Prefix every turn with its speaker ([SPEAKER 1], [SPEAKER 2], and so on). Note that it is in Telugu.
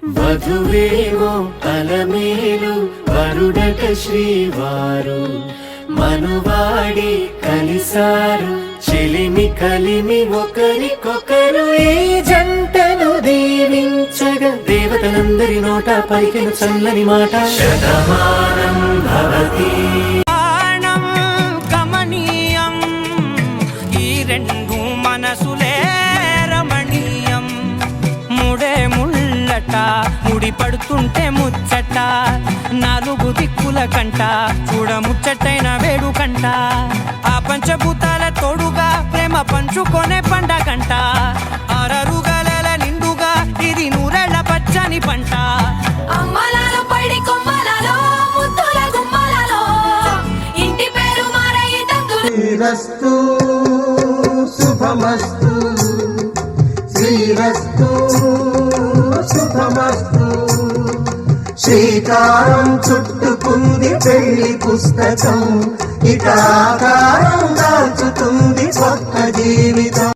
[SPEAKER 1] వధువేమో అలమేలు వరుడట శ్రీవారు మనువాడి కలిసారు చెలిమి కలిమి ఒకరికొకరు ఈ జంటను దీవించగా దేవతలందరి నోట పలికిన చల్లని మాట శతమానం భవతి
[SPEAKER 2] కమనీయం ఈ రెండు మనసులే రమణీయం ముడే ముళ్ళట ముడి పడుతుంటే ముచ్చట నాలుగు దిక్కుల కంట చూడ ముచ్చటైన వేడుకంట ఆ పంచభూతాల తోడుగా ప్రేమ పంచుకొనే పండగంట ఆరరుగల నిండుగా ఇది నూరెళ్ళ పచ్చని పంట
[SPEAKER 3] అమ్మలాలో పడి కొమ్మలలో ముద్దుల గుమ్మలలో ఇంటి పేరు మారయ్య
[SPEAKER 4] శ్రీరస్తు శుభమస్తు శ్రీరస్తు శుభమస్తు శ్రీకారం చుట్టుకుంది పెళ్లి పుస్తకం ఇక ఆకారం దాల్చుతుంది కొత్త జీవితం.